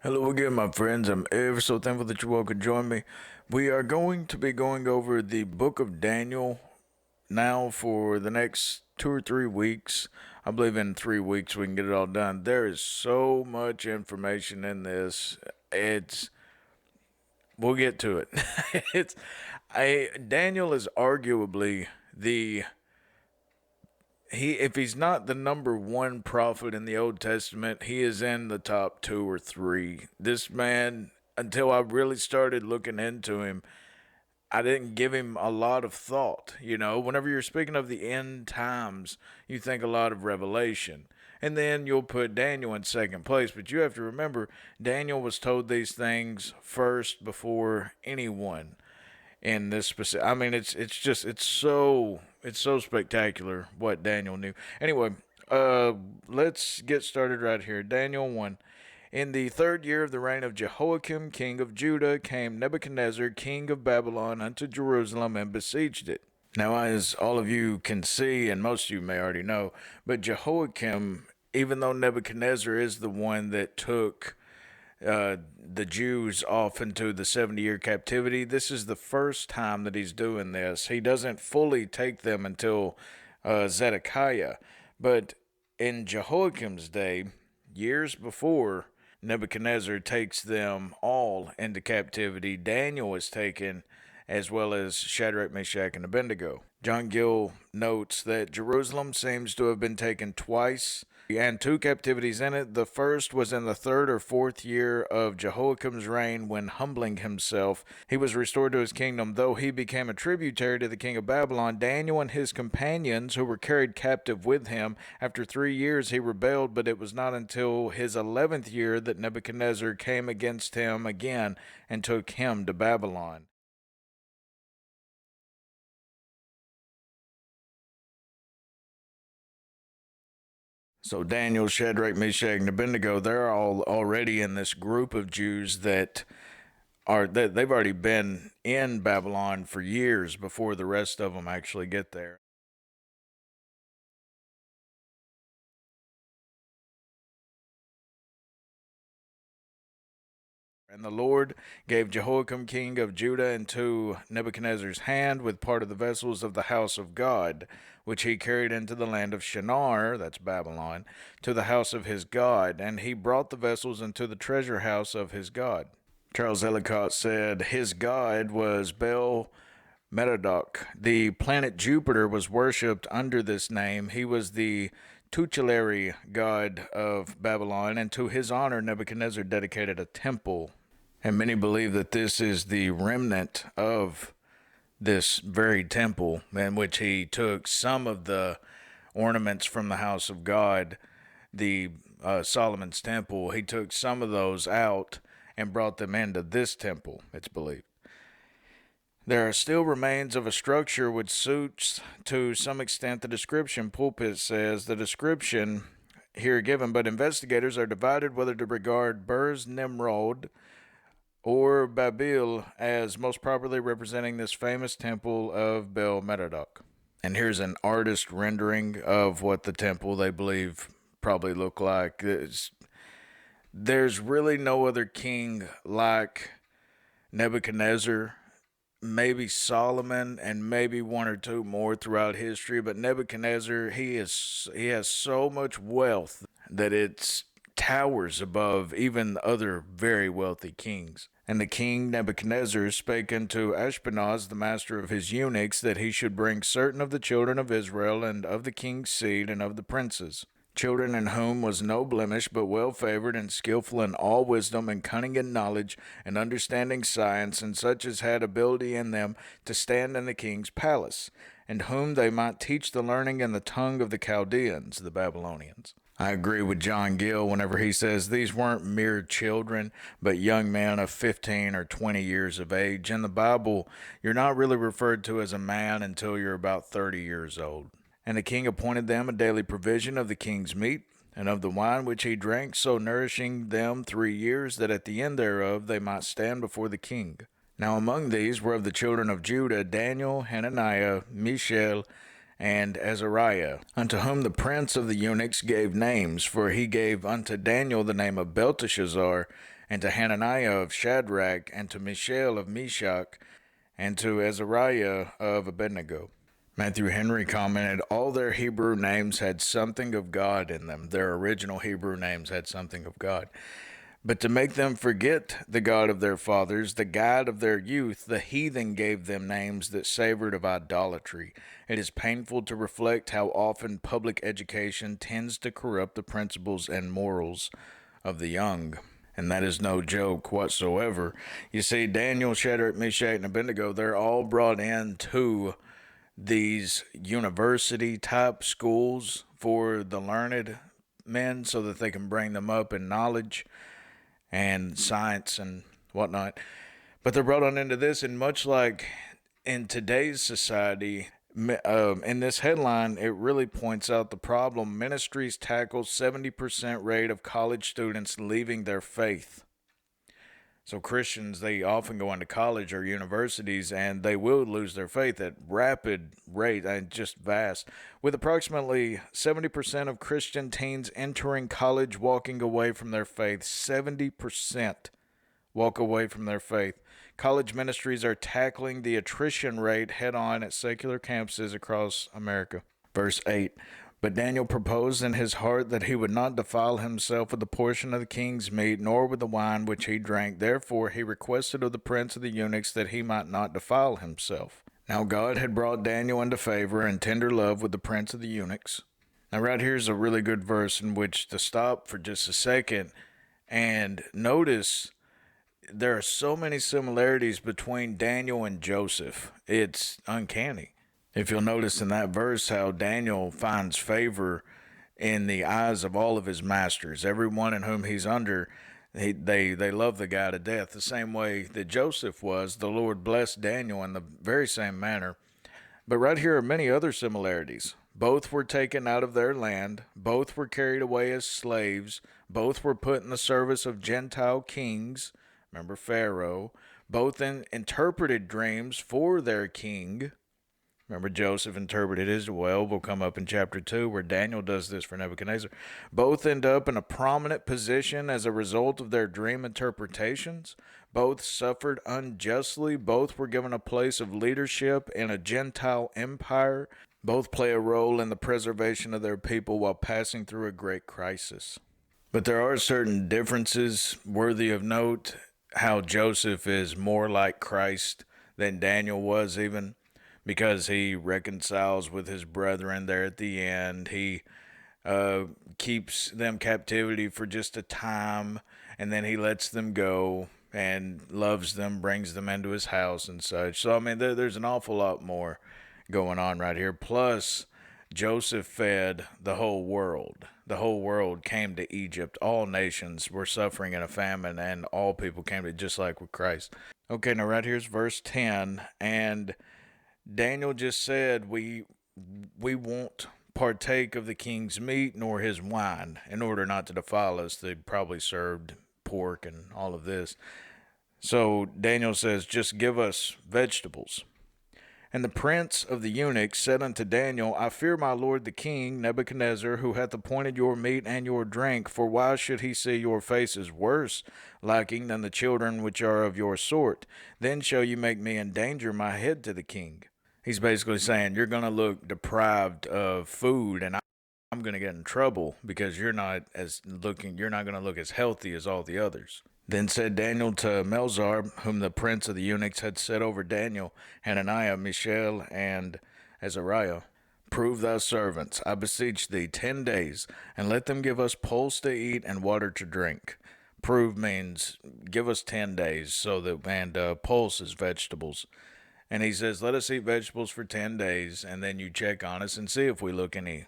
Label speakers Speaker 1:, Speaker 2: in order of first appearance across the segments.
Speaker 1: Hello again, my friends. I'm ever so thankful that you all could join me. We are going to be going over the book of Daniel now for the next 2 or 3 weeks. I believe in 3 weeks we can get it all done. There is so much information in this. We'll get to it. Daniel is arguably the if he's not the number one prophet in the Old Testament, he is in the top two or three. This man, until I really started looking into him, I didn't give him a lot of thought. Whenever you're speaking of the end times, you think a lot of revelation. And then you'll put Daniel in second place. But you have to remember, Daniel was told these things first before anyone in this specific. I mean, it's so spectacular what Daniel knew. Anyway, let's get started right here. Daniel 1. In the third year of the reign of Jehoiakim, king of Judah, came Nebuchadnezzar, king of Babylon, unto Jerusalem and besieged it. Now, as all of you can see, and most of you may already know, but Jehoiakim, even though Nebuchadnezzar is the one that took the Jews off into the 70-year captivity, this is the first time that he's doing this. He doesn't fully take them until Zedekiah. But in Jehoiakim's day, years before Nebuchadnezzar takes them all into captivity, Daniel is taken, as well as Shadrach, Meshach, and Abednego. John Gill notes that Jerusalem seems to have been taken twice, and two captivities in it. The first was in the third or fourth year of Jehoiakim's reign, when, humbling himself, he was restored to his kingdom. Though he became a tributary to the king of Babylon, Daniel and his companions, who were carried captive with him, after 3 years he rebelled, but it was not until his 11th year that Nebuchadnezzar came against him again and took him to Babylon. So Daniel, Shadrach, Meshach, and Abednego, they're all already in this group of Jews that they've already been in Babylon for years before the rest of them actually get there. And the Lord gave Jehoiakim king of Judah into Nebuchadnezzar's hand, with part of the vessels of the house of God, which he carried into the land of Shinar, that's Babylon, to the house of his God. And he brought the vessels into the treasure house of his God. Charles Ellicott said his god was Bel Merodach. The planet Jupiter was worshipped under this name. He was the tutelary god of Babylon, and to his honor Nebuchadnezzar dedicated a temple. And many believe that this is the remnant of this very temple, in which he took some of the ornaments from the house of God, the Solomon's temple. He took some of those out and brought them into this temple, it's believed. There are still remains of a structure which suits to some extent the description. Pulpit says the description here given, but investigators are divided whether to regard Burz Nimrod or Babil as most properly representing this famous temple of Bel Merodach. And here's an artist rendering of what the temple they believe probably looked like. There's really no other king like Nebuchadnezzar. Maybe Solomon and maybe one or two more throughout history, but Nebuchadnezzar, he has so much wealth that it towers above even other very wealthy kings. And the king Nebuchadnezzar spake unto Ashpenaz, the master of his eunuchs, that he should bring certain of the children of Israel, and of the king's seed, and of the princes, children in whom was no blemish, but well favored, and skillful in all wisdom, and cunning in knowledge, and understanding science, and such as had ability in them to stand in the king's palace, and whom they might teach the learning and the tongue of the Chaldeans, the Babylonians. I agree with John Gill whenever he says these weren't mere children, but young men of 15 or 20 years of age. In the Bible, you're not really referred to as a man until you're about 30 years old. And the king appointed them a daily provision of the king's meat, and of the wine which he drank, so nourishing them 3 years, that at the end thereof they might stand before the king. Now among these were of the children of Judah Daniel, Hananiah, Mishael, and Azariah, unto whom the prince of the eunuchs gave names. For he gave unto Daniel the name of Belteshazzar, and to Hananiah of Shadrach, and to Mishael of Meshach, and to Azariah of Abednego. Matthew Henry commented, all their Hebrew names had something of God in them. Their original Hebrew names had something of God. But to make them forget the God of their fathers, the God of their youth, the heathen gave them names that savored of idolatry. It is painful to reflect how often public education tends to corrupt the principles and morals of the young. And that is no joke whatsoever. You see, Daniel, Shadrach, Meshach, and Abednego, they're all brought into these university type schools for the learned men so that they can bring them up in knowledge and science and whatnot. But they're brought on into this, and much like in today's society, in this headline, it really points out the problem. Ministries tackle 70% rate of college students leaving their faith. So Christians, they often go into college or universities, and they will lose their faith at rapid rate and just vast. With approximately 70% of Christian teens entering college walking away from their faith. 70% walk away from their faith. College ministries are tackling the attrition rate head-on at secular campuses across America. Verse 8. But Daniel proposed in his heart that he would not defile himself with the portion of the king's meat, nor with the wine which he drank. Therefore he requested of the prince of the eunuchs that he might not defile himself. Now God had brought Daniel into favor and tender love with the prince of the eunuchs. Now right here is a really good verse in which to stop for just a second and notice there are so many similarities between Daniel and Joseph. It's uncanny. If you'll notice in that verse how Daniel finds favor in the eyes of all of his masters, everyone in whom he's under, they love the guy to death. The same way that Joseph was, the Lord blessed Daniel in the very same manner. But right here are many other similarities. Both were taken out of their land. Both were carried away as slaves. Both were put in the service of Gentile kings. Remember Pharaoh. Both interpreted dreams for their king. Remember, Joseph interpreted his well. Will come up in chapter 2 where Daniel does this for Nebuchadnezzar. Both end up in a prominent position as a result of their dream interpretations. Both suffered unjustly. Both were given a place of leadership in a Gentile empire. Both play a role in the preservation of their people while passing through a great crisis. But there are certain differences worthy of note. How Joseph is more like Christ than Daniel was even, because he reconciles with his brethren there at the end. He keeps them captivity for just a time, and then he lets them go and loves them, brings them into his house and such. So, I mean, there's an awful lot more going on right here. Plus, Joseph fed the whole world. The whole world came to Egypt. All nations were suffering in a famine, and all people came to, just like with Christ. Okay, now right here's verse 10, and Daniel just said, we won't partake of the king's meat nor his wine in order not to defile us. They probably served pork and all of this. So Daniel says, just give us vegetables. And the prince of the eunuchs said unto Daniel, I fear my lord the king, Nebuchadnezzar, who hath appointed your meat and your drink, for why should he see your faces worse lacking than the children which are of your sort? Then shall you make me endanger my head to the king. He's basically saying, you're going to look deprived of food, and I'm going to get in trouble because you're not going to look as healthy as all the others. Then said Daniel to Melzar, whom the prince of the eunuchs had set over Daniel, Hananiah, Mishael, and Azariah, prove thy servants, I beseech thee, 10 days, and let them give us pulse to eat and water to drink. Prove means give us 10 days, and pulse is vegetables. And he says, let us eat vegetables for 10 days, and then you check on us and see if we look any,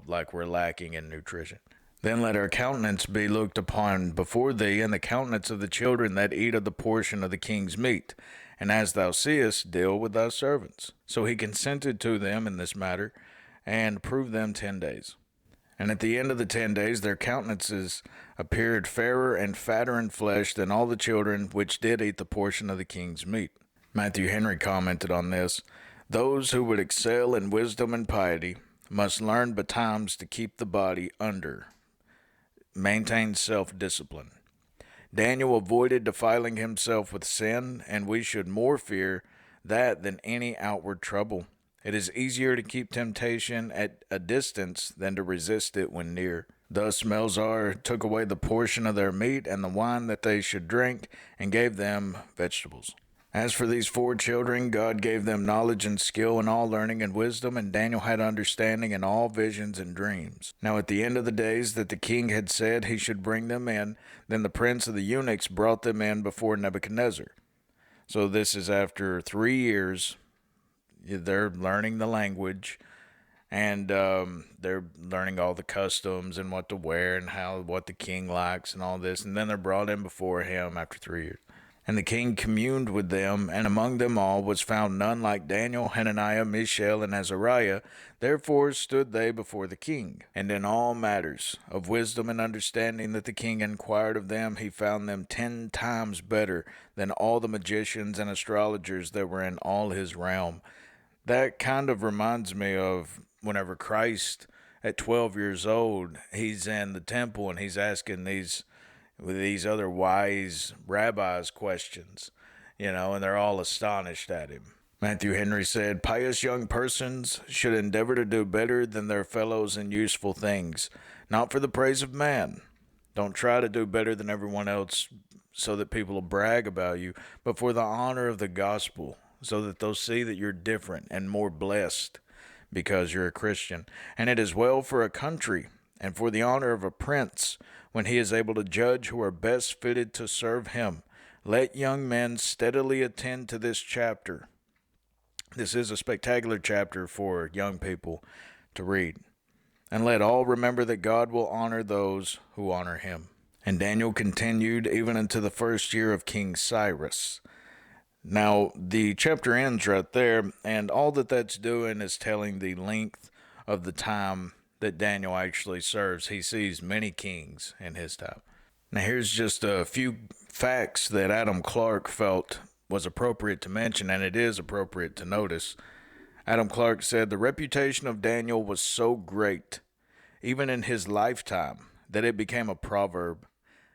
Speaker 1: like we're lacking in nutrition. Then let our countenance be looked upon before thee, and the countenance of the children that eat of the portion of the king's meat. And as thou seest, deal with thy servants. So he consented to them in this matter, and proved them 10 days. And at the end of the 10 days their countenances appeared fairer and fatter in flesh than all the children which did eat the portion of the king's meat. Matthew Henry commented on this, those who would excel in wisdom and piety must learn betimes to keep the body under, maintain self-discipline. Daniel avoided defiling himself with sin, and we should more fear that than any outward trouble. It is easier to keep temptation at a distance than to resist it when near. Thus Melzar took away the portion of their meat and the wine that they should drink, and gave them vegetables. As for these four children, God gave them knowledge and skill in all learning and wisdom, and Daniel had understanding in all visions and dreams. Now at the end of the days that the king had said he should bring them in, then the prince of the eunuchs brought them in before Nebuchadnezzar. So this is after 3 years. They're learning the language, and they're learning all the customs and what to wear and what the king likes and all this. And then they're brought in before him after 3 years. And the king communed with them, and among them all was found none like Daniel, Hananiah, Mishael, and Azariah. Therefore stood they before the king. And in all matters of wisdom and understanding that the king inquired of them, he found them 10 times better than all the magicians and astrologers that were in all his realm. That kind of reminds me of whenever Christ, at 12 years old, he's in the temple and he's asking these other wise rabbis questions, and they're all astonished at him. Matthew Henry said, "Pious young persons should endeavor to do better than their fellows in useful things, not for the praise of man. Don't try to do better than everyone else so that people will brag about you, but for the honor of the gospel, so that they'll see that you're different and more blessed because you're a Christian. And it is well for a country and for the honor of a prince when he is able to judge who are best fitted to serve him. Let young men steadily attend to this chapter." This is a spectacular chapter for young people to read. "And let all remember that God will honor those who honor him." And Daniel continued even into the first year of King Cyrus. Now, the chapter ends right there, and all that's doing is telling the length of the time that Daniel actually serves. He sees many kings in his time. Now, here's just a few facts that Adam Clarke felt was appropriate to mention, and it is appropriate to notice. Adam Clarke said, "The reputation of Daniel was so great, even in his lifetime, that it became a proverb.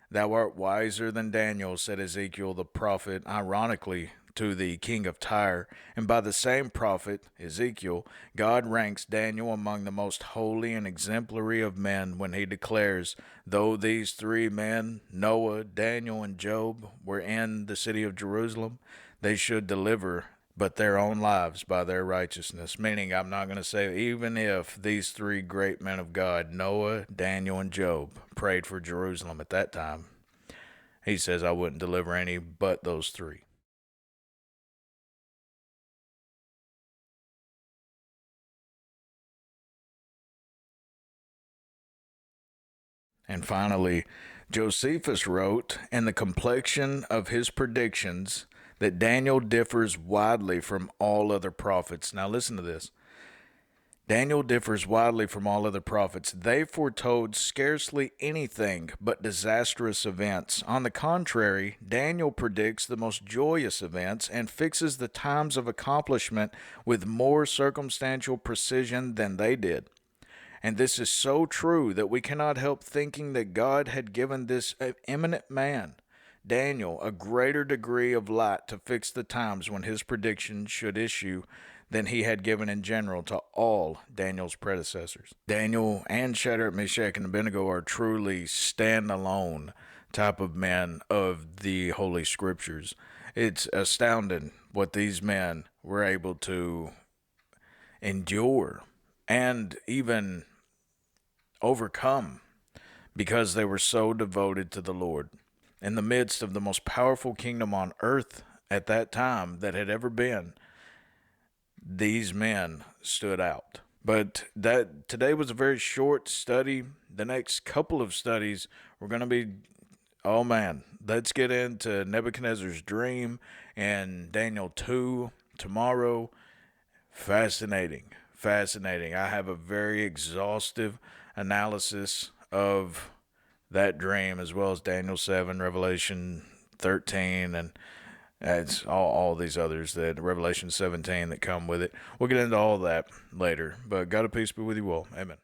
Speaker 1: 'Thou art wiser than Daniel,' said Ezekiel the prophet, ironically, to the king of Tyre. And by the same prophet, Ezekiel, God ranks Daniel among the most holy and exemplary of men when he declares, 'Though these 3 men, Noah, Daniel, and Job, were in the city of Jerusalem, they should deliver but their own lives by their righteousness.'" Meaning, I'm not going to say, even if these 3 great men of God, Noah, Daniel, and Job, prayed for Jerusalem at that time, he says, I wouldn't deliver any but those 3. And finally, Josephus wrote, "In the complexion of his predictions, that Daniel differs widely from all other prophets." Now listen to this. Daniel differs widely from all other prophets. They foretold scarcely anything but disastrous events. On the contrary, Daniel predicts the most joyous events and fixes the times of accomplishment with more circumstantial precision than they did. And this is so true that we cannot help thinking that God had given this eminent man, Daniel, a greater degree of light to fix the times when his predictions should issue than he had given in general to all Daniel's predecessors. Daniel and Shadrach, Meshach, and Abednego are truly stand-alone type of men of the Holy Scriptures. It's astounding what these men were able to endure and even overcome because they were so devoted to the Lord. In the midst of the most powerful kingdom on earth at that time that had ever been, these men stood out. But that today was a very short study. The next couple of studies we're going to be, oh man, let's get into Nebuchadnezzar's dream and Daniel 2 tomorrow. Fascinating. I have a very exhaustive analysis of that dream, as well as Daniel 7, Revelation 13, and it's all these others, that Revelation 17 that come with it. We'll get into all that later, but God of peace be with you all. Amen.